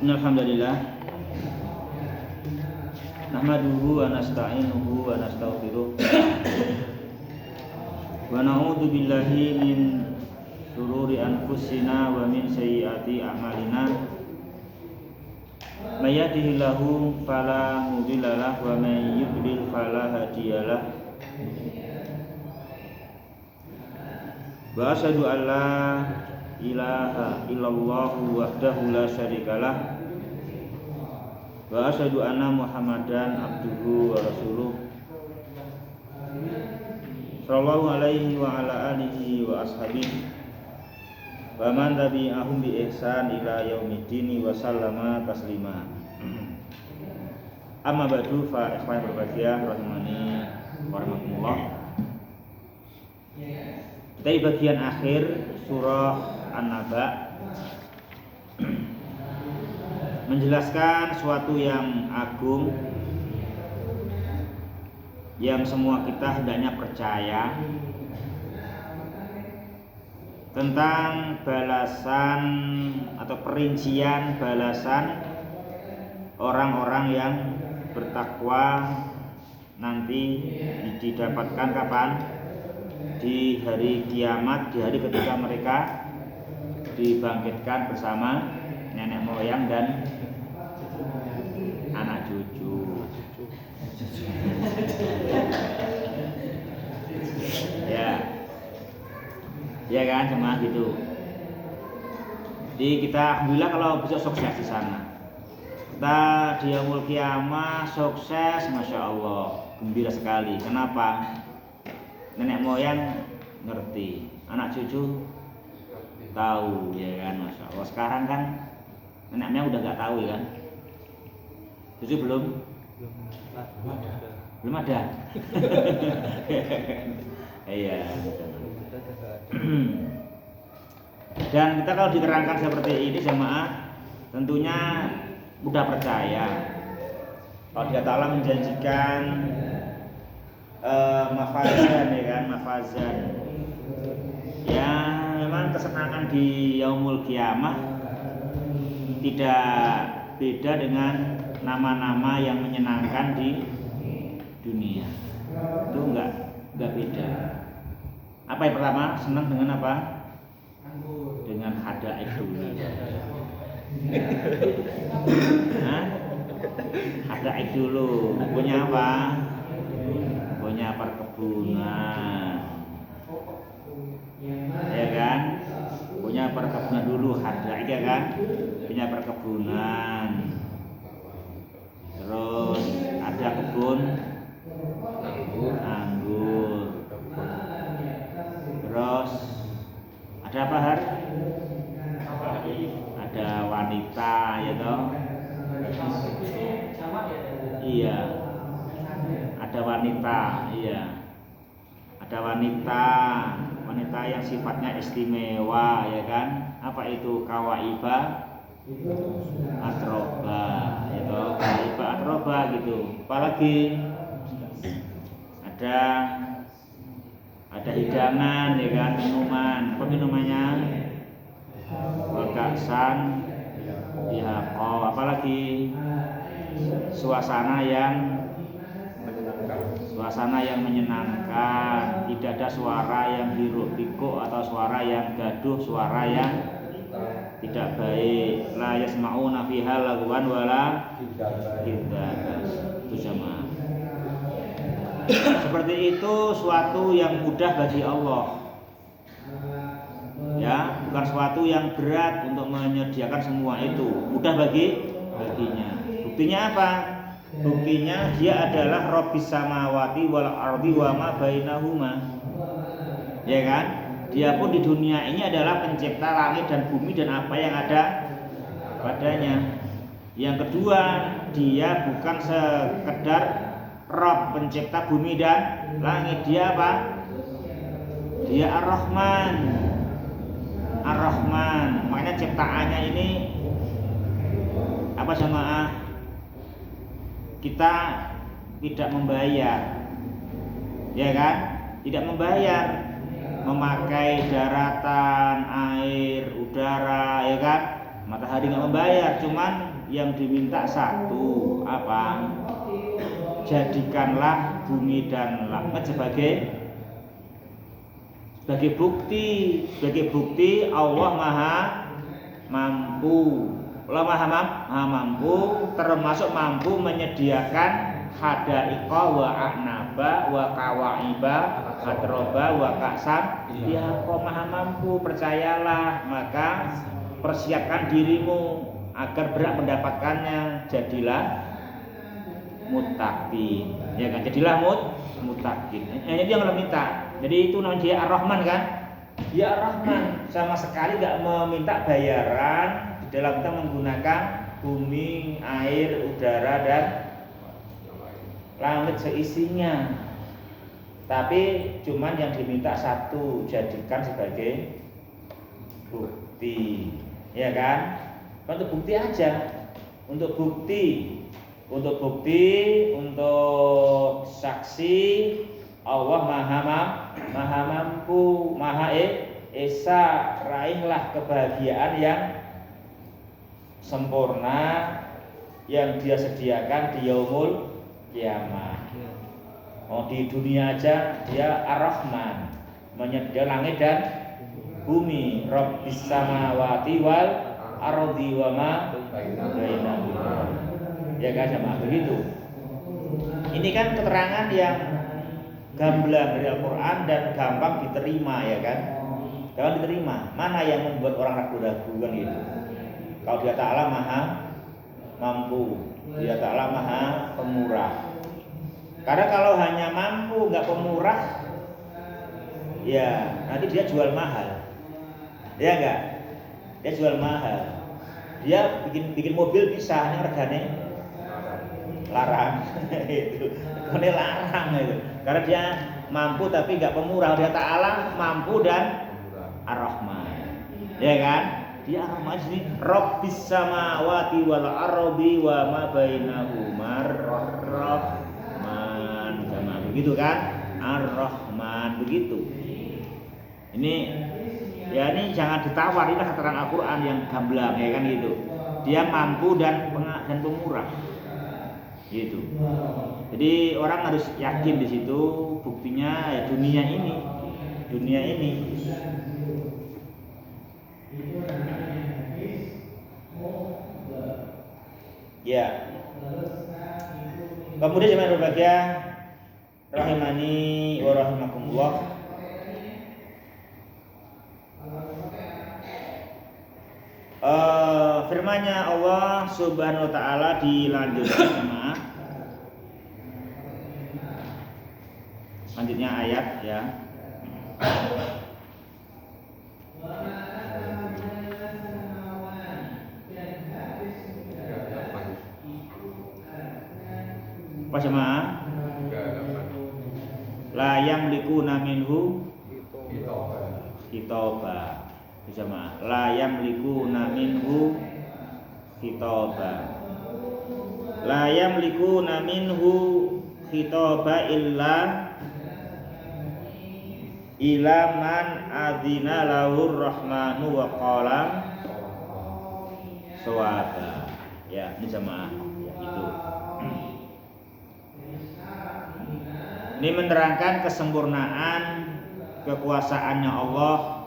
Alhamdulillah nahmaduhu wa nasta'inuhu wa nastaghfiruh wa na'udzu billahi min shururi anfusina wa min sayyiati a'malina may yahdihillahu fala mudhillalah wa may yudlil fala hadiyalah wa asyhadu an la ilaha illallah wahdahu la syarikalah wa asyhadu anna muhammadan abduhu wa rasuluh sallallahu alaihi wa ala alihi wa ashabihi wa man tabi'ahum bi ihsan ila yaumiddin wa sallama taslima. Amma ba'du fa ikhwan berbahagia rahimani warahmatullah. Kita di bagian akhir surah An-Naba menjelaskan suatu yang agung yang semua kita hendaknya percaya tentang balasan atau perincian balasan orang-orang yang bertakwa nanti didapatkan kapan? Di hari kiamat, di hari ketika mereka dibangkitkan bersama nenek moyang dan anak cucu. Ya kan, cuma gitu. Jadi kita alhamdulillah kalau bisa sukses di sana. Kita di yaumul kiamah sukses, masya Allah, gembira sekali. Kenapa? Nenek moyang ngerti, anak cucu tahu, ya kan, masya Allah. Sekarang kan nenek moyang udah nggak tahu, ya kan? Cucu belum ada. Iya. Dan kita kalau diterangkan seperti ini jamaah, tentunya mudah percaya. Kalau dia Ta'ala menjanjikan mafazan, ya kan, mafazan. Ya, memang kesenangan di yaumul kiamah tidak beda dengan nama-nama yang menyenangkan di dunia. Itu enggak beda. Apa yang pertama? Senang dengan apa? Dengan hadaik dulu. Hadaik dulu. Punya apa? Punya perkebunan. Ya kan? Punya perkebunan dulu, hadaik, ya kan? Punya perkebunan. Terus ada kebun anggur. Terus ada apa, Har? Ada wanita, ya toh? Iya. Ada wanita, iya. Ada wanita yang sifatnya istimewa, ya kan? Apa itu? Kawaiba atroba, ya toh? Kawaiba atroba gitu. Apalagi ada hidangan, ya kan, minuman. Apa minumannya? Wakaksan dihaqo. Apalagi suasana yang menyenangkan, tidak ada suara yang hiruk pikuk atau suara yang gaduh, suara yang tidak baik. La yasma'una fiha lagwan wala kidzatan. Itu jamaah. Seperti itu suatu yang mudah bagi Allah, ya, bukan suatu yang berat untuk menyediakan semua itu, mudah baginya. Buktinya apa? Buktinya dia adalah Rabbis samawati wal ardi wa ma bainahuma, ya kan? Dia pun di dunia ini adalah pencipta langit dan bumi dan apa yang ada padanya. Yang kedua, dia bukan sekedar Rabb pencipta bumi dan langit. Dia apa? Dia Ar-Rahman. Makanya ciptaannya ini apa, jamaah? Kita tidak membayar, ya kan? Tidak membayar, memakai daratan, air, udara, ya kan? Matahari nggak membayar, cuman yang diminta satu apa? Jadikanlah bumi dan langit sebagai bukti Allah maha mampu. Allah maha mampu, termasuk mampu menyediakan hadaiqa wa a'naba wa kawaiba atroba wa ka'san. Dia kok maha mampu, percayalah, maka persiapkan dirimu agar berat mendapatkannya. Jadilah muttaqin, ya kan? Jadilah muttaqin. Itu yang Allah minta. Jadi itu namanya dia Ar-Rahman kan? Dia Ar-Rahman, sama sekali nggak meminta bayaran dalam kita menggunakan bumi, air, udara dan langit seisinya. Tapi cuman yang diminta satu, jadikan sebagai bukti, ya kan? Untuk bukti aja, untuk saksi Allah maha mampu, maha esa. Raihlah kebahagiaan yang sempurna yang dia sediakan di yaumul kiamat. Di dunia aja dia Ar-Rahman, menyediakan langit dan bumi, Rabbis samawati wal ardi wa ma bainahuma. Ya kan, sama begitu. Ini kan keterangan yang gamblang dari Al-Quran dan gampang diterima, ya kan? Gampang diterima. Mana yang membuat orang ragu-ragu kan gitu? Kalau Dia Ta'ala maha mampu, Dia Ta'ala maha pemurah. Karena kalau hanya mampu nggak pemurah, ya nanti dia jual mahal, ya enggak? Dia jual mahal. Dia bikin mobil bisa, hanya regane larang itu. Ini larang itu. Karena dia mampu tapi nggak pemurah. Dia Ta'ala mampu dan Ar-Rahman, ya kan? Dia Ar-Rahman sini. Rabbis samawati wal ardi wa ma bainahuma Ar-Rahman, sama begitu kan? Ar-Rahman begitu. Ini ya, ini jangan ditawar, ini keterangan Al-Quran yang gamblang, ya kan gitu. Dia mampu dan pemurah, gitu. Jadi orang harus yakin di situ. Buktinya ya dunia ini. Ya. Kemudian jemaah berbahagia rahimani wa rahimakumullah. Firman-Nya Allah Subhanahu wa taala dilanjutkan sama selanjutnya ayat ya. Apa jemaah? La yamlikuna minhu khitaba. Jemaah, la yamlikuna minhu khitaba. La yamlikuna minhu khitaba illa man adzina lahur rahmanu wa qala shawaba. Ya, ini jemaah ya, itu. Ini menerangkan kesempurnaan kekuasaannya Allah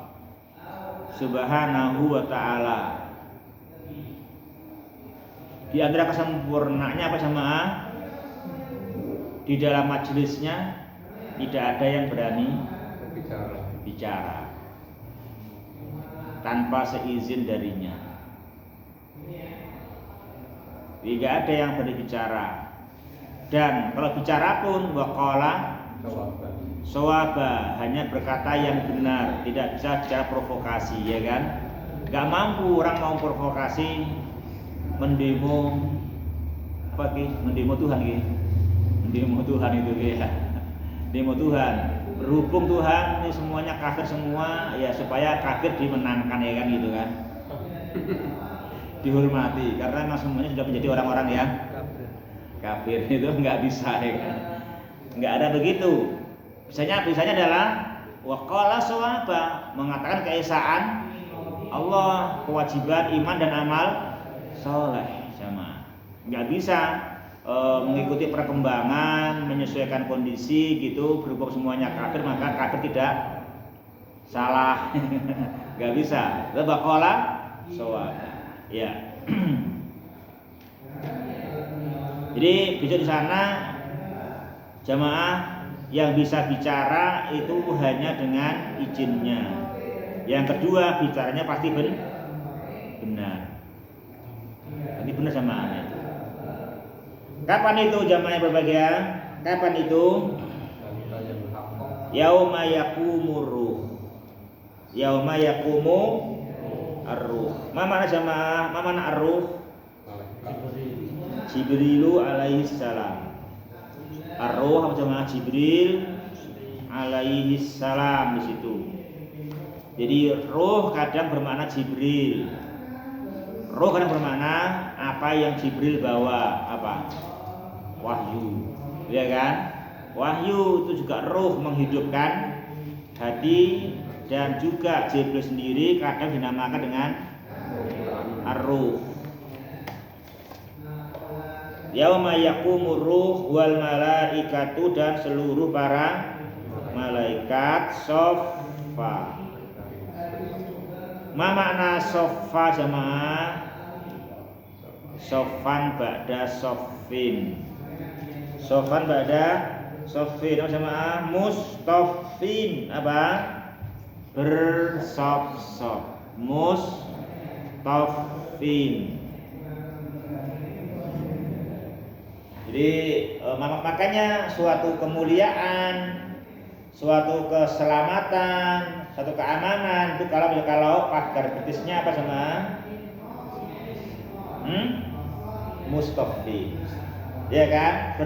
Subhanahu wa ta'ala. Di antara kesempurnaannya apa jemaah? Di dalam majelisnya tidak ada yang berani bicara tanpa seizin darinya. Tidak ada yang berani bicara. Dan kalau bicara pun waqala shawaba, hanya berkata yang benar, tidak bisa bicara provokasi, ya kan? Gak mampu orang mau provokasi, mendemo apa ki? Mendemo Tuhan ki? Mendemo Tuhan itu ya. Demo Tuhan, berhubung Tuhan ini semuanya kafir semua, ya supaya kafir dimenangkan, ya kan gitu kan? Dihormati, karena memang semuanya sudah menjadi orang-orang yang kafir, itu nggak bisa, ya kan? Nggak ada begitu. Bisanya adalah waqala shawaba, mengatakan keesaan Allah, kewajiban iman dan amal soleh jamaah. Nggak bisa mengikuti perkembangan, menyesuaikan kondisi gitu, berhubung semuanya kafir maka kafir tidak salah. Nggak bisa. Lebaqala shawab. Ya. Jadi besok di sana jamaah yang bisa bicara itu hanya dengan izinnya. Yang kedua bicaranya pasti benar. Pasti benar jamaah itu. Kapan itu jamaah yang berbahagia? Kapan itu? Yauma yaqumur ruh. Yauma yaqumu ar-ruh. Ma mana jamaah? Ma mana ar-ruh? Jibrilu alaihi salam. Ar-ruh apa jamaah? Jibril alaihi salam di situ. Jadi ruh kadang bermakna Jibril. Ruh kadang bermakna apa yang Jibril bawa, apa? Wahyu. Ya kan? Wahyu itu juga ruh, menghidupkan hati, dan juga Jibril sendiri kadang dinamakan dengan ar-ruh. Yauma yaqumur ruh wal malaikatu, dan seluruh para malaikat soffa. Ma makna soffa jamaah? Soffan ba'da soffin. Soffan ba'da soffin. Apa jamaah? Mustoffin. Apa? Bersop-sop. Mustoffin. Jadi makanya suatu kemuliaan, suatu keselamatan, suatu keamanan itu kalau pagar betisnya apa sama? Mustoffin. Ya kan?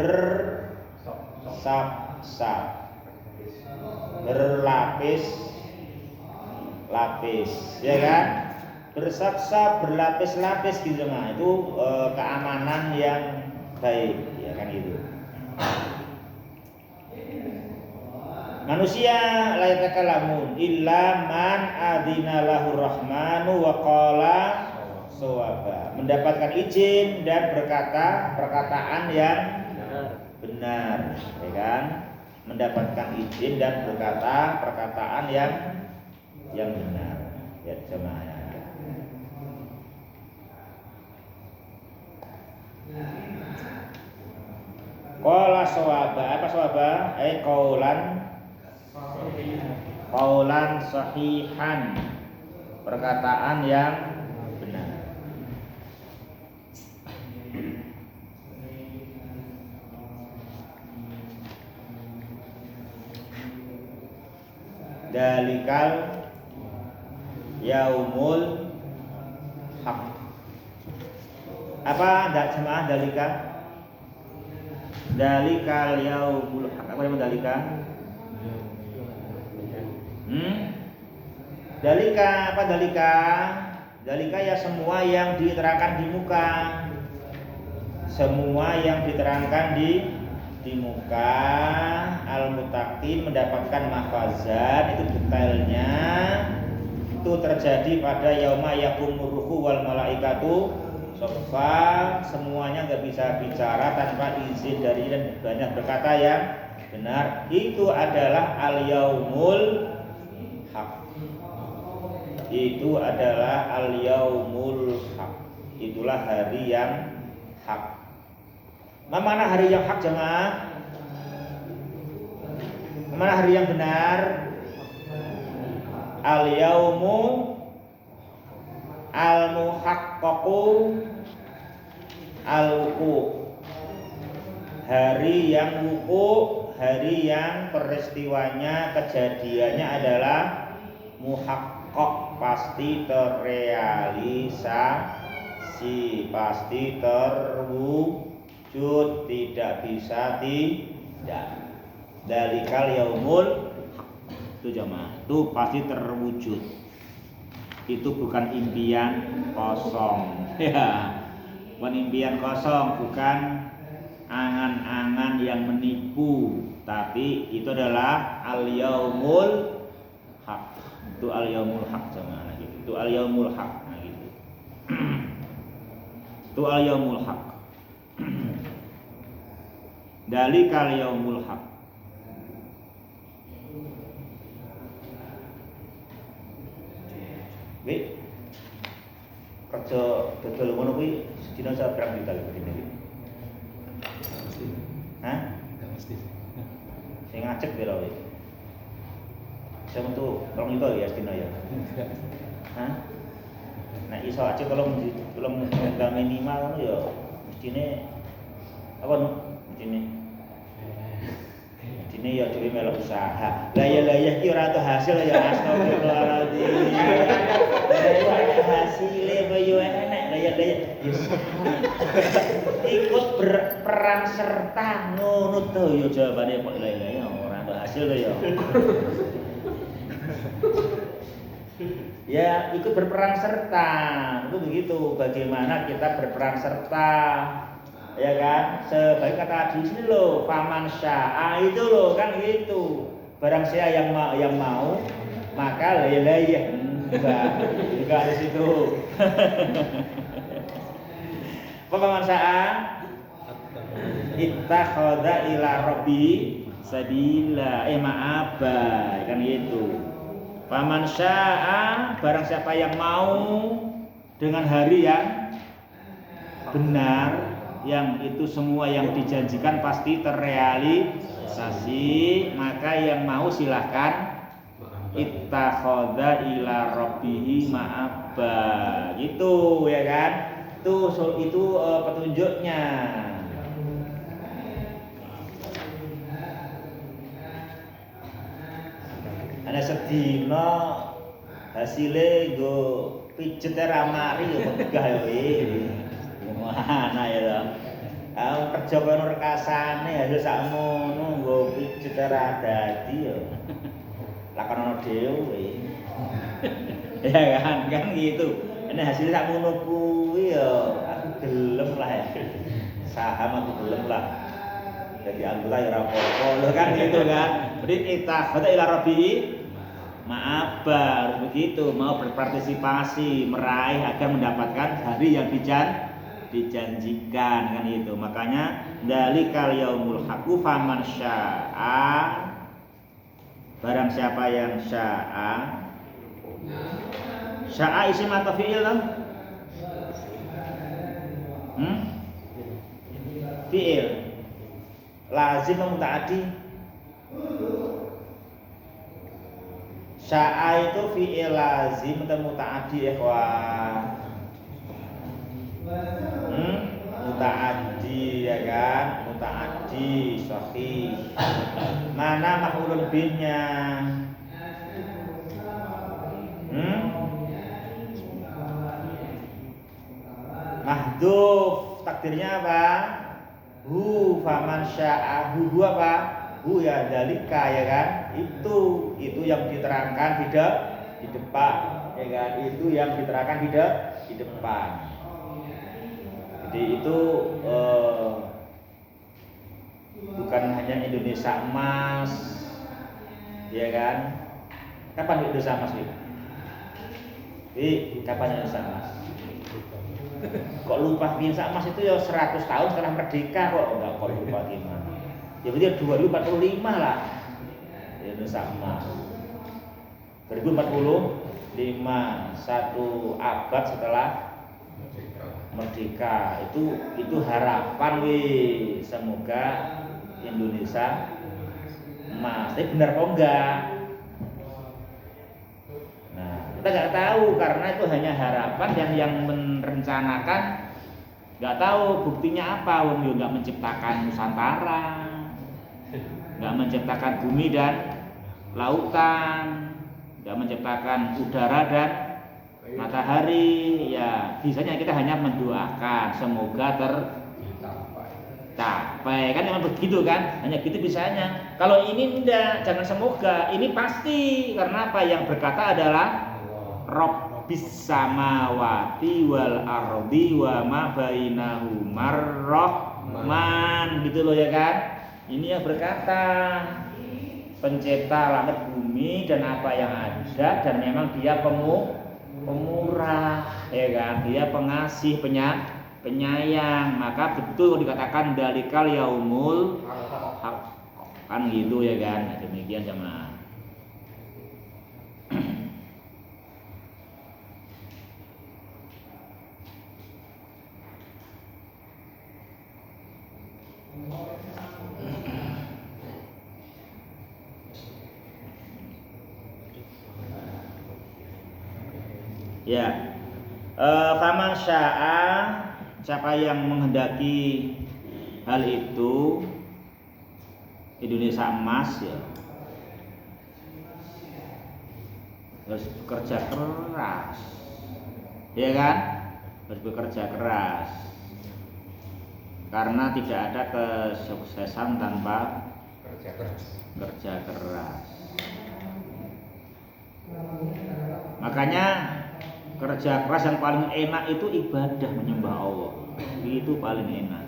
Bersap-sap. Berlapis-lapis. Ya kan? Bersap-sap, berlapis-lapis gitu mah. Itu keamanan yang baik, ya kan gitu. Manusia la yatakalamun illa man adzina lahu rahmanu wa qala shawaba. Mendapatkan izin dan berkata perkataan yang benar, ya kan? Mendapatkan izin dan berkata perkataan yang benar. Ya jemaah. Qala shawaba, apa shawaba? Qaulan sahihan, perkataan yang benar. Dalikal yaumul haq. Apa jemaah dalika? Dalikal yaumul haq. Apa yang dalika? Dalika apa dalika? Dalika ya semua yang diterangkan di muka. Semua yang diterangkan di muka. Al-Muttaqin mendapatkan mahfazan, itu detailnya. Itu terjadi pada yauma yaqumur ruhu wal malaikatu soffa. Semuanya enggak bisa bicara tanpa izin dari dan banyak berkata yang benar. Itu adalah al-yaumul haq. Itu adalah al-yaumul haq. Itulah hari yang hak. Mana hari yang hak jemaah? Mana hari yang benar? Al-yaumu al-muhaqqaqu al-wuqu. Hari yang wuqu, hari yang peristiwanya, kejadiannya adalah muhaqqaq, pasti terrealisasi, pasti terwujud, tidak bisa tidak. Dalikal yaumul itu jamaah, itu pasti terwujud. Itu bukan impian kosong. Ya, bukan impian kosong, bukan angan-angan yang menipu, tapi itu adalah al-yaumul haq. Itu al yaumul haq sama gitu. Itu al yaumul haq nah gitu. Itu al yaumul haq. Dalikal yaumul haq. Wih, kerja dodol ngono kuwi sedina sabrang juta begini iki. Hah? Enggak mesti. Sing ngajek piro wih? Saya metu 2 juta ya sedina ya. Hah? Nek iso aja kalau nggak minimal ngono ya mestine apa no? Mestine ya dhewe melok usaha. Lah ya ki ora tau hasil ya astagfirullahaladzim. Lah hasile yo enek lah ya ikut berperan serta ngono to yo jawabane kok lah ya ora tau hasil to ya. Ya ikut berperan serta itu begitu bagaimana kita berperan serta ya kan sebaik kata di sini loh faman syaa itu loh kan gitu barang siapa yang mau maka ya enggak di situ. Faman syaa ittakhadha ila rabbi sabila ma'aba kan gitu. Faman syaa barang siapa yang mau dengan hari yang benar yang itu semua yang dijanjikan pasti terrealisasi maka yang mau silahkan ittakhadha ila rabbihi ma'aba gitu ya kan itu petunjuknya. Ana sedina hasilnya nggo pijet ramari yo megah yo iki. Mana ya to. Aku kerja kono rekasane hasil sakmono nggo pijet ra dadi yo. Lakonono dhewe. Ya kan gitu. Ini hasil sakmono kuwi yo aku gelem lah ya. Saham aku gelem lah. Jadi anggota ya ora apa-apa lho kan gitu kan. Jadi ittakhadha ila rabbi ma'aba begitu mau berpartisipasi meraih agar mendapatkan hari yang dijanjikan kan itu. Makanya dalikal yaumul haqqu faman syaa barang siapa yang syaa isim atau fi'il kan? Fi'il lazim mutaaddi. Syaa itu fi'il lazim atau mutaaddi ikhwan. Mutaaddi ya kan? Mutaaddi sahih. Mana maf'ulun bihnya? Mahdhuf takdirnya apa? Hu faman syaa hu apa? Hu ya dalika ya kan? Itu yang diterangkan di depan ya kan? Itu yang diterangkan di depan. Jadi itu bukan hanya Indonesia emas ya kan? Kapan Indonesia emas ini? Kapan Indonesia emas? Kok lupa Indonesia emas itu ya 100 tahun setelah merdeka kok enggak kok lupa gimana? Ya berarti 2045 lah Indonesia emas. 2045 1 abad setelah merdeka itu harapan wih semoga Indonesia emas. Tapi benar kok enggak? Nah kita nggak tahu karena itu hanya harapan yang merencanakan nggak tahu buktinya apa. Wong yo nggak menciptakan Nusantara, nggak menciptakan bumi dan lautan, nggak menciptakan udara dan matahari. Ya bisanya kita hanya mendoakan semoga tercapai kan memang begitu kan, hanya gitu bisanya. Kalau ini enggak, jangan semoga, ini pasti. Karena apa? Yang berkata adalah Rabbis samawati wal ardi wa ma bainahumar rahman gitu loh ya kan. Ini yang berkata pencipta langit bumi dan apa yang ada, dan memang dia pemurah, ya kan? Dia pengasih, penyayang. Maka betul dikatakan dalikal yaumul haq. Kan gitu ya kan? Nah, demikian jemaah. Ya, faman syaa, siapa yang menghendaki hal itu, Indonesia emas ya, harus bekerja keras, ya kan? Harus bekerja keras, karena tidak ada kesuksesan tanpa kerja keras. Makanya kerja keras yang paling enak itu ibadah, menyembah Allah. Itu paling enak.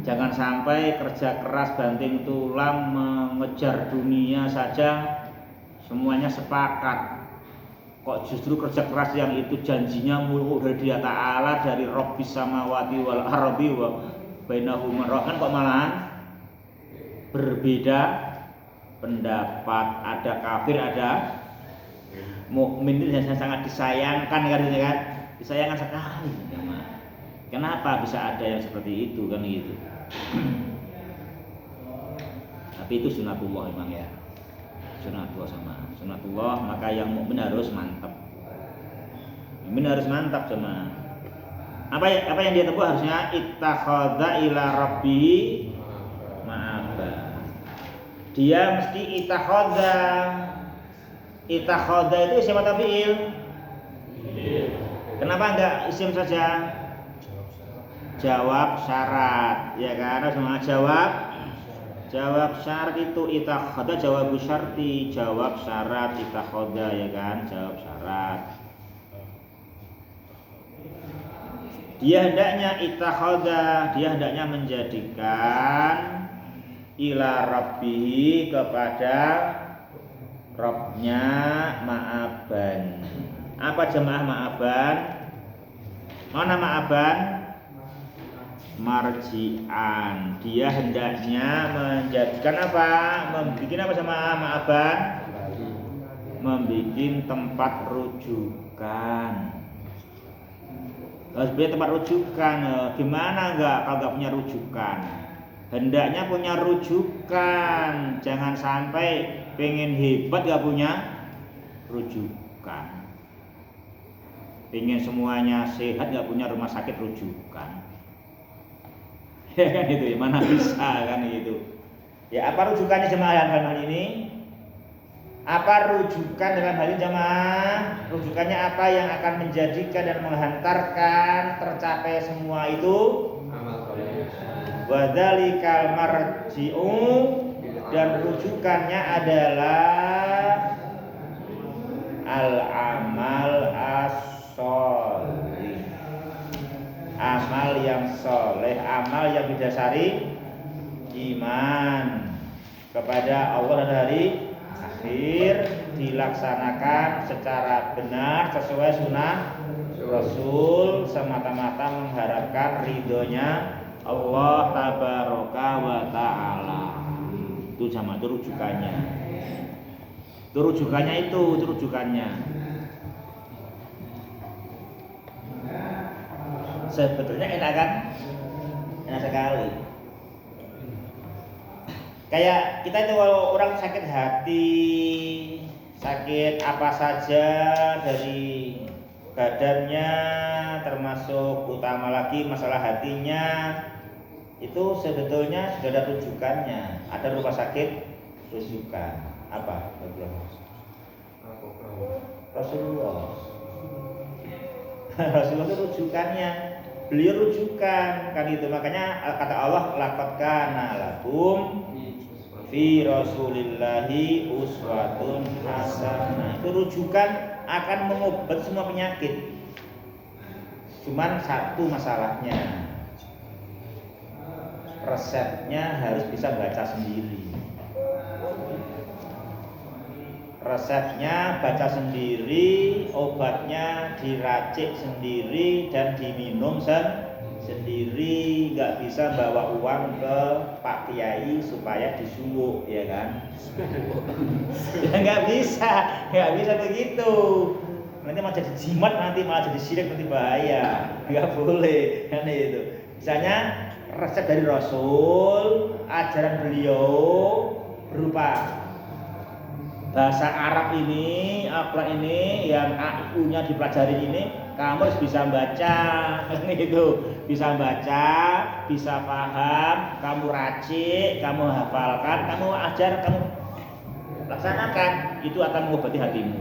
Jangan sampai kerja keras banting tulang mengejar dunia saja semuanya sepakat. Kok justru kerja keras yang itu janjinya mulu dari Dia Ta'ala, dari Rabbis samawati wal ardi wa bainahuma, kan kok malahan berbeda pendapat. Ada kafir, ada mukmin. Itu yang sangat disayangkan kan, disayangkan sekali. Kenapa bisa ada yang seperti itu kan gitu? Tapi itu sunatullah memang ya, sunatullah sama sunatullah. Maka yang mukmin harus mantap, mukmin harus mantap sama apa yang dia tempuh. Harusnya ittakhadha ila rabbihi ma'aba. Dia mesti ittakhadha itu isim atau fi'il? Kenapa enggak isim saja? Jawab syarat, ya kan? Harus jawab syarat itu ittakhadha, jawabu syarti, jawab syarat ittakhadha, ya kan? Jawab syarat. Dia hendaknya ittakhadha, dia hendaknya menjadikan ila rabbihi, kepada Rabbnya ma'aban. Apa jemaah ma'aban? Mana ma'aban? Marji'an. Dia hendaknya menjadikan apa? Membikin apa sama ma'aban? Membikin tempat rujukan. Harus punya tempat rujukan. Gimana kalau nggak punya rujukan? Hendaknya punya rujukan. Jangan sampai pengen hebat gak punya rujukan. Pengen semuanya sehat gak punya rumah sakit rujukan. Ya kan gitu ya, mana bisa kan gitu. Ya, apa rujukannya jemaah dalam hal ini? Apa rujukan dalam hal ini jemaah? Rujukannya apa yang akan menjadikan dan menghantarkan tercapai semua itu? Wadzalikal marji'u, dan rujukannya adalah al-amal as-sholih, amal yang soleh, amal yang didasari iman kepada Allah dan hari akhir, dilaksanakan secara benar sesuai sunnah Rasul, semata-mata mengharapkan ridhonya Allah tabaraka wa ta'ala. Itu sama, itu rujukannya. Itu rujukannya. Sebetulnya enak kan? Enak sekali. Kayak kita itu kalau orang sakit hati, sakit apa saja dari badannya, termasuk utama lagi masalah hatinya, itu sebetulnya sudah ada rujukannya. Ada rumah sakit rujukan. Apa? Rasulullah. Rasulullah itu rujukannya. Beliau rujukan kan itu. Makanya kata Allah, laqad kana lakum fi rasulillahi uswatun hasanah. Itu rujukan akan mengobat semua penyakit. Cuman satu masalahnya, resepnya harus bisa baca sendiri. Resepnya baca sendiri, obatnya diracik sendiri dan diminum sendiri. Nggak bisa bawa uang ke Pak Kiai supaya disuwuk, ya kan? Ya nggak bisa begitu. Nanti malah jadi jimat, nanti malah jadi syirik, nanti bahaya. Nggak boleh, kan itu. Misalnya resep dari Rasul, ajaran beliau berupa bahasa Arab ini, akhlak ini, yang AIU-nya dipelajari ini, kamu harus bisa baca, itu bisa baca, bisa paham, kamu racik, kamu hafalkan, kamu ajar, kamu laksanakan, itu akan mengobati hatimu,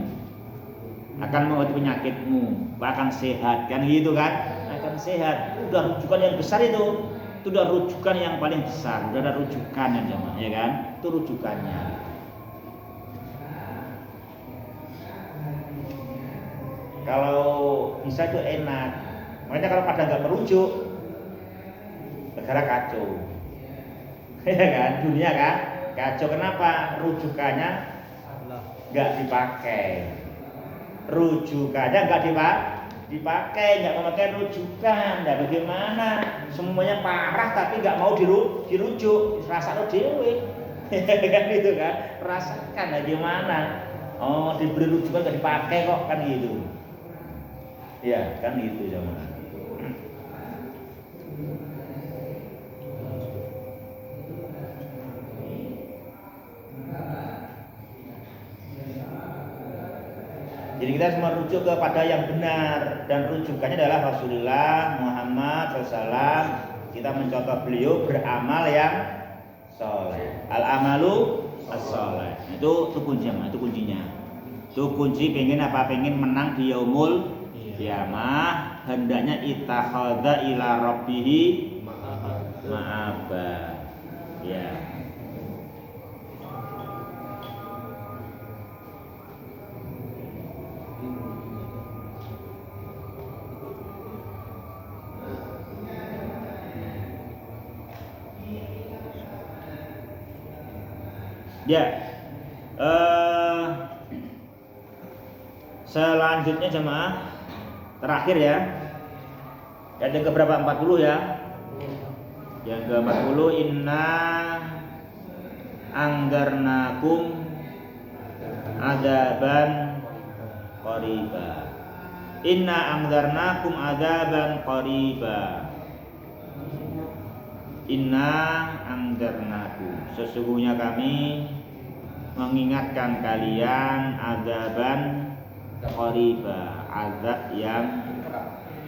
akan mengobati penyakitmu, akan sehat, kan gitu kan? Akan sehat. Itu udah rujukan yang besar itu udah rujukan yang paling besar, udah ada rujukannya jemaah, ya kan? Itu rujukannya. Kalau bisa itu enak. Makanya kalau pada nggak merujuk, negara kacau, ya kan? Dunia kan kacau. Kenapa? Rujukannya nggak dipakai. Rujukannya nggak dipakai, nggak memakai rujukan. Nah, bagaimana? Semuanya parah tapi nggak mau dirujuk. Rasa lo dewe, kan gitu kan? Rasakan, bagaimana? Oh, diberi rujukan nggak dipakai kok, kan gitu. Ya, kan gitu zaman. Jadi kita semua rujuk kepada yang benar, dan rujukannya adalah Rasulullah Muhammad SAW. Kita mencontoh beliau beramal yang soleh. Al-amalu as-soleh. Itu kuncinya, itu kuncinya. Itu kunci pengen apa? Pengen menang di yaumul kiamah, hendaknya ittakhadha ila rabbihi ma'aba. Ya. Ya. Selanjutnya jemaah, terakhir ya. Yang keberapa? 40 ya. Yang ke-40, inna anggarnakum adzaban qariba. Inna anggarnakum adzaban qariba. Inna anggarnakum, sesungguhnya kami mengingatkan kalian adzaban qariba, azab yang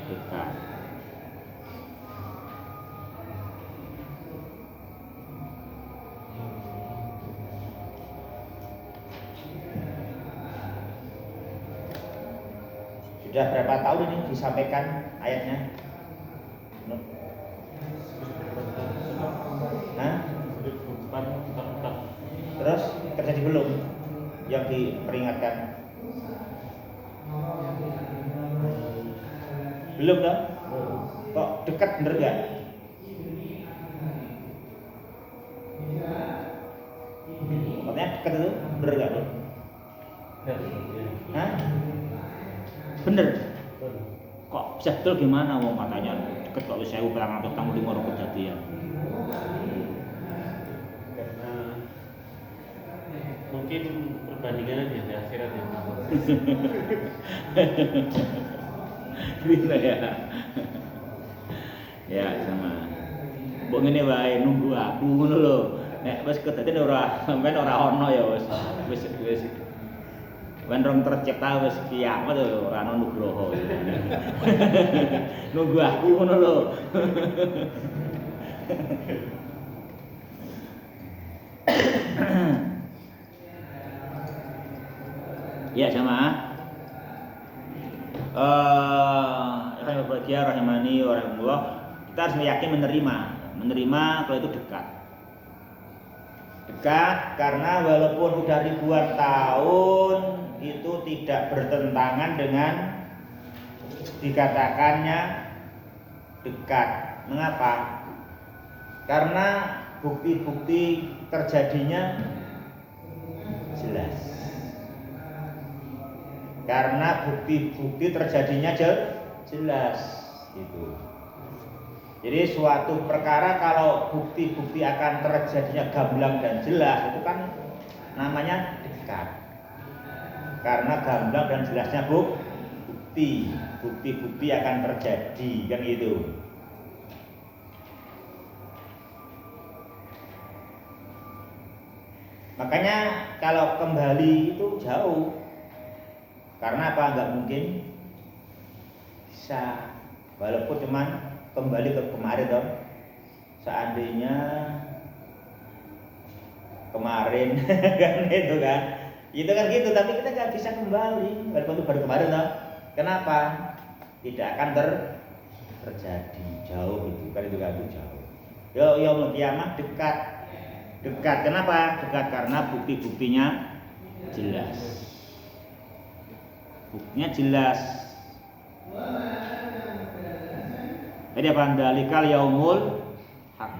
dekat. Sudah berapa tahun ini disampaikan ayatnya? Hah? Terus terjadi belum yang diperingatkan? Belum dah? Kok dekat, bener gak? Maksudnya dekat itu bener gak tuh? Hah? Bener? Kok bisa betul gimana? Wong katanya deket kok wis 1400 tahun 5 kejadian. Karena mungkin perbandingannya di akhirat ya. Bisa ya. Ya sama. Mbok ngene wae nunggu aku ngono lho. Nek wis kedadian ora sampean ora ono ya wis wen rong tercipta wis kiamat lho, ora ono nugroho. Nunggu aku ngono lho. Ya jamaah. Yang berbahagia rahimani wa rahimullah, kita harus yakin menerima kalau itu dekat karena walaupun udah ribuan tahun itu tidak bertentangan dengan dikatakannya dekat. Mengapa? Karena bukti-bukti terjadinya jelas. karena bukti-bukti terjadinya jelas gitu. Jadi suatu perkara kalau bukti-bukti akan terjadinya gamblang dan jelas itu kan namanya dekat. Karena gamblang dan jelasnya bukti-bukti akan terjadi kan gitu. Makanya kalau kembali itu jauh. Karena apa? Enggak mungkin bisa, walaupun cuman kembali ke kemarin dong. Seandainya kemarin kan itu kan. Itu kan gitu, tapi kita nggak bisa kembali walaupun itu baru kemarin dong. Kenapa? Tidak akan terjadi, jauh gitu kan, itu kan jauh. Yaumul kiamah dekat. Kenapa? Dekat karena bukti-buktinya jelas. Buktinya jelas. Jadi apa? Dalikal yaumul haq.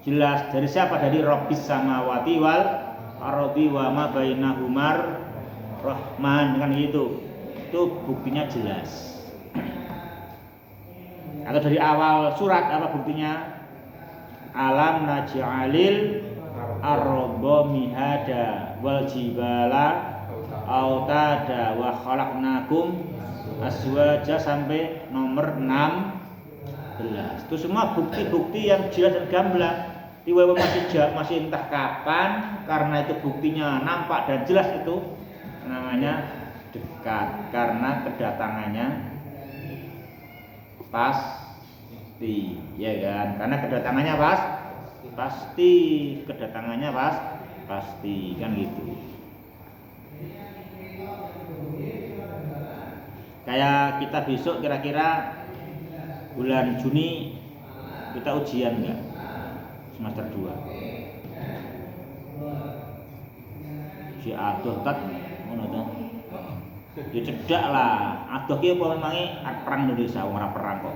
Jelas dari siapa? Dari Rabbis samawati wal ardi wa ma bainahumar rahman kan gitu. Itu buktinya jelas. Atau dari awal surat apa buktinya? Alam naj'alil arda mihada wal jibala autada wa khalaqnakum aswaja sampai nomor 16. Itu semua bukti-bukti yang jelas dan gamblang. Tiba-tiba masih entah kapan, karena itu buktinya nampak dan jelas, itu namanya dekat karena kedatangannya pasti, ya kan? Karena kedatangannya pasti, kedatangannya pasti kan gitu. Kayak kita besok kira-kira bulan Juni kita ujian enggak? Semester 2. Si adoh tat ngono to. Ya cedak lah. Adoh ki apa memangi perang Indonesia, ora perang kok.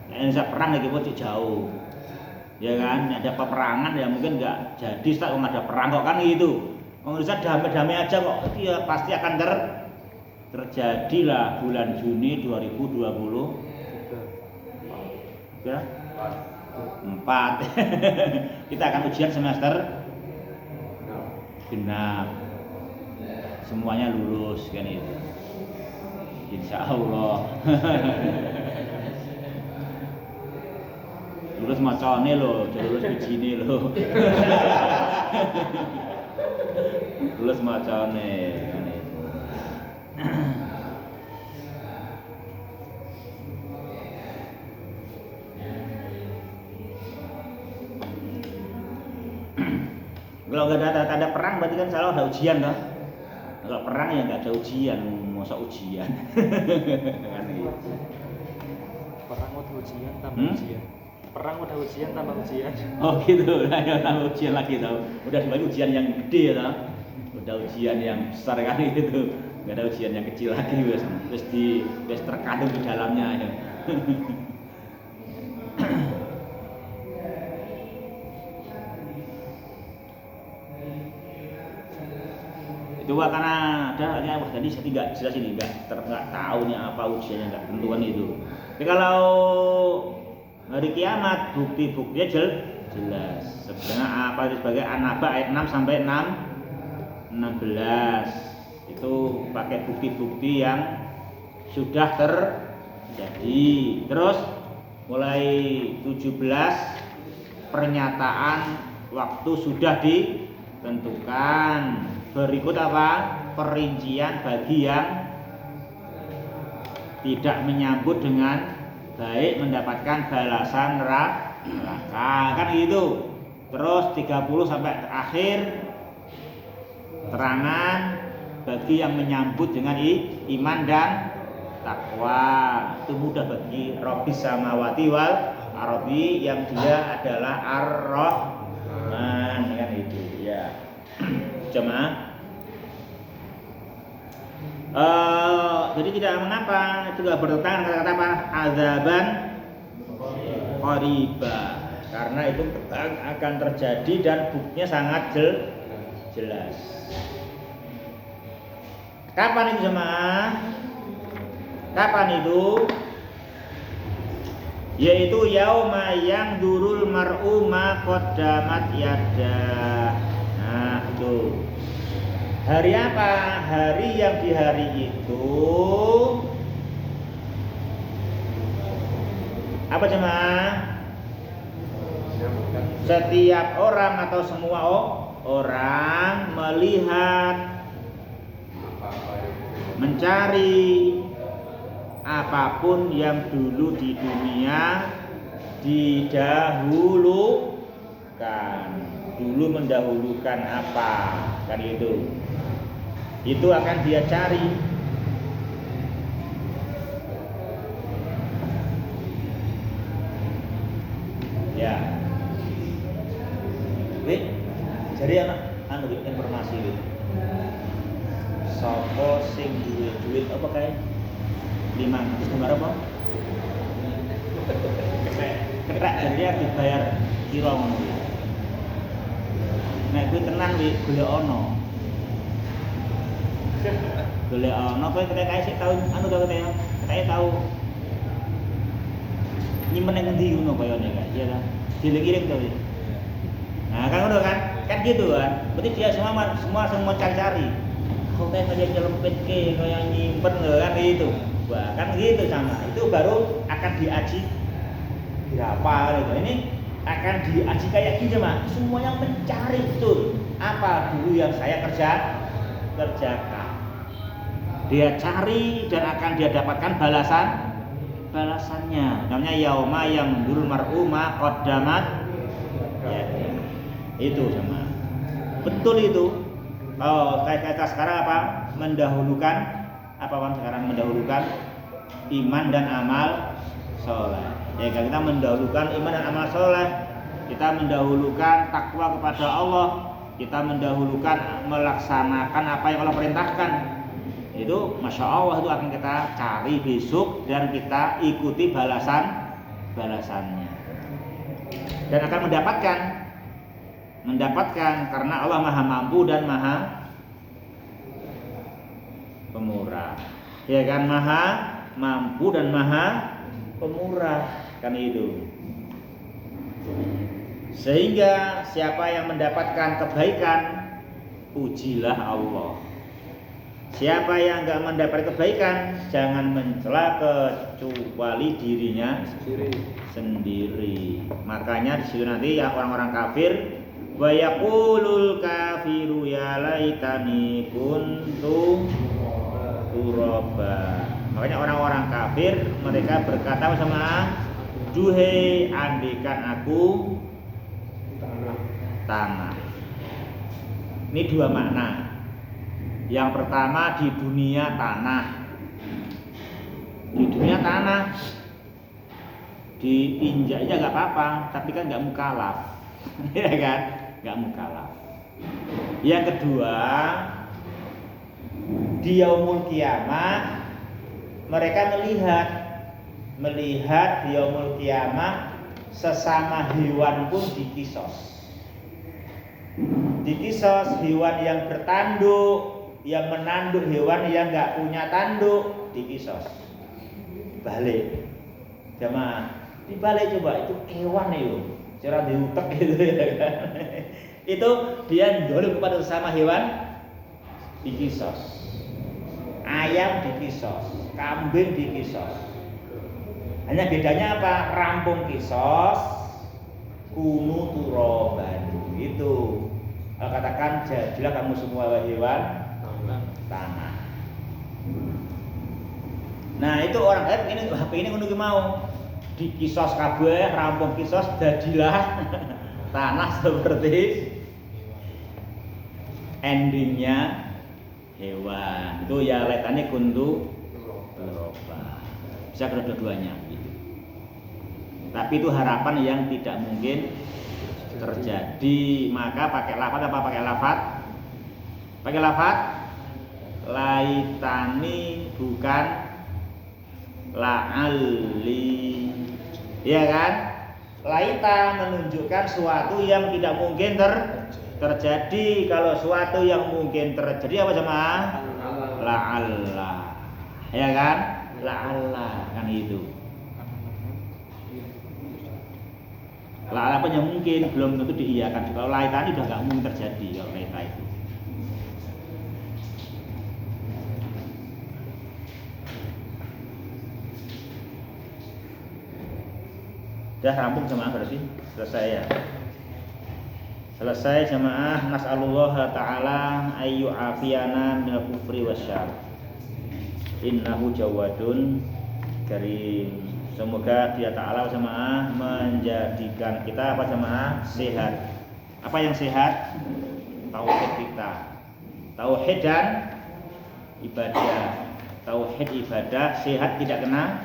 Indonesia perang iki kok jauh. Ya kan, ada peperangan ya mungkin enggak jadi tak ada perang kok kan gitu. Indonesia damai-damai aja kok. Iya pasti akan terjadilah bulan Juni 2020. Ya. 4. Kita akan ujian semester genap. Semuanya lulus kan itu. Insya Allah. Lulus macane lho, lulus ujine lho. Lulus macane kan itu. Kalau nggak ada tanda perang berarti kan selalu ada ujian kan? Kalau perang ya nggak ada ujian, masa ujian? Kan gitu. Perang udah ujian tambah ujian. Perang udah ujian tambah ujian. Oh gitu, nah ya tambah ujian lagi tau. Udah sebagai ujian yang gede tau. Udah ujian yang besar kan gitu. Nggak ada ujian yang kecil lagi wes terkandung di dalamnya ya. Itu karena ada wah tadi saya tidak jelas ini nggak tahu nih apa ujiannya, nggak tentuan itu. Tapi kalau hari kiamat bukti-buktinya jelas. Sebenarnya apa sebagai An-Naba ayat 6 sampai 16 itu pakai bukti-bukti yang sudah terjadi. Terus mulai 17 pernyataan waktu sudah ditentukan. Berikut apa? Perincian bagi yang tidak menyambut dengan baik mendapatkan balasan neraka kan gitu. Terus 30 sampai akhir terangan bagi yang menyambut dengan iman dan takwa. Itu mudah bagi Rabbis samawati wal ardi yang dia adalah Ar-Rahman kan itu ya. Jemaah. Jadi tidak mengapa juga bertentangan kata-kata apa? Azaban qariba. Karena itu akan terjadi dan buktinya sangat jelas. Kapan itu jemaah? Kapan itu? Yaitu yauma yang durul mar'u ma qaddamat yadah. Nah, itu. Hari apa? Hari yang di hari itu apa jemaah? Setiap orang atau semua orang melihat, mencari apapun yang dulu di dunia didahulukan. Dulu mendahulukan apa? Kan itu. Itu akan dia cari. Ya. Wih, jadi anak informasi wih. Sopo sing duwe duit apa kae? 500 gambar apa? Ketek dia dibayar kira ngono. Nek kuwi tenan wih golek ono. Golek ono kowe ketek kae sik tau anu to ketek. Ketek tau nyimpen nang endi ngono koyone kae, iya ta? Dilek-ilek to. Nah, kan udah kan gitu kan. Berarti dia semua cari-cari. Kok kayak nyelempit ke, kayak nyimpen kan gitu. Wah, kan gitu sama. Itu baru akan diaji berapa gitu. Ini akan diaji kayak gini, Mak. Semuanya mencari betul apa dulu yang saya kerjakan. Dia cari dan akan dia dapatkan balasannya. Namanya yauma yang durul mar'u ma qaddamat ya. Itu sama. Betul itu. Oh, kayak kita sekarang apa? Mendahulukan apa Bang sekarang mendahulukan iman dan amal soleh. Ya kan kita mendahulukan iman dan amal soleh. Kita mendahulukan takwa kepada Allah. Kita mendahulukan melaksanakan apa yang Allah perintahkan. Itu masya Allah itu akan kita cari besok dan kita ikuti balasannya. Dan akan mendapatkan karena Allah maha mampu dan maha pemurah. Ya kan, maha mampu dan maha pemurah kan itu. Sehingga siapa yang mendapatkan kebaikan, pujilah Allah. Siapa yang enggak mendapat kebaikan, jangan mencela kecuali dirinya sendiri. Makanya di situ nanti ya orang-orang kafir wa yaqulul kafiru ya laitani kuntu turaba. Makanya orang-orang kafir mereka berkata sama duhai andikan aku tanah. Ini dua makna. Yang pertama di dunia tanah. Di dunia tanah diinjaknya nggak apa-apa, tapi kan nggak mukallaf, ya kan? Nggak mukallaf. Yang kedua di yaumul kiamah mereka melihat di yaumul kiamah sesama hewan pun dikisos. Dikisos hewan yang bertanduk, yang menanduk hewan yang nggak punya tanduk dikisos. Balik, jemaah, dibalik coba itu hewan itu, cara diutek gitu ya kan? Itu dia dolim kepada sesama hewan dikisos. Ayam dikisos, kambing dikisos. Hanya bedanya apa? Rampung kisos, kunu turoban itu. Katakan jadilah kamu semua hewan tanah. Nah itu orang ini HP ini kudu mau dikisos kabeh, rampung kisos jadilah tanah seperti endingnya hewan. Itu ya letane kuntu turoba. Bisa kedua-duanya gitu. Tapi itu harapan yang tidak mungkin terjadi. Maka pakai lafaz apa pakai lafaz? Pakai lafaz laitani bukan la'alli. Iya kan? Laita menunjukkan suatu yang tidak mungkin terjadi. Kalau suatu yang mungkin terjadi apa jemaah? la'alla. Ya kan? La'alla kan itu. La'alla apa yang mungkin belum tentu diiyakan. Kalau laita ini udah nggak mungkin terjadi kalau laita itu. Sudah rampung jemaah berarti selesai ya. Selesai jemaah. Nas'alullah ta'ala ayyu afiyana minal kufri wasyarr. Innahu jawadun karim. Semoga Dia Ta'ala jemaah menjadikan kita apa jemaah sehat. Apa yang sehat? Tauhid kita. Tauhid dan ibadah. Tauhid ibadah sehat tidak kena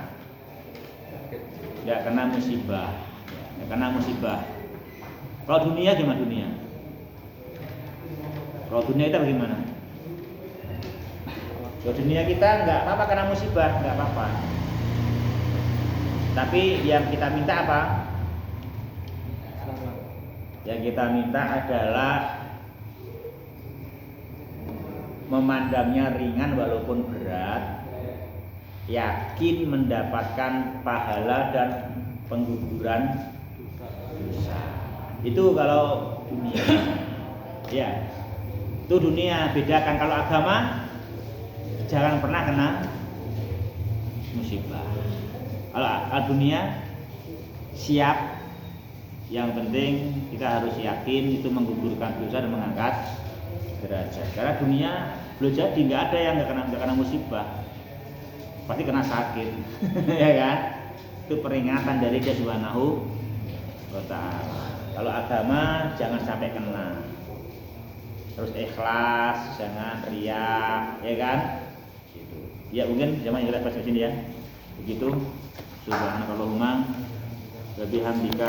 musibah. Tidak kena musibah. Kalau dunia gimana dunia? Kalau dunia kita bagaimana? Kalau dunia kita nggak apa-apa kena musibah, nggak apa-apa. Tapi yang kita minta apa? Yang kita minta adalah memandangnya ringan walaupun berat, yakin mendapatkan pahala dan pengguguran dosa. Itu kalau dunia. Ya. Itu dunia, bedakan kalau agama jangan pernah kena musibah. Kalau dunia siap, yang penting kita harus yakin itu menggugurkan dosa dan mengangkat derajat. Karena dunia belum jadi, nggak ada yang nggak kena musibah, pasti kena sakit, ya kan? Itu peringatan dari Dia Subhanahu wa Ta'ala. Kalau agama jangan sampai kena, terus ikhlas, jangan riya, ya kan? Gitu. Ya mungkin zaman yang kita bahas di sini ya, begitu. Subhanakallahumma wa bihamdika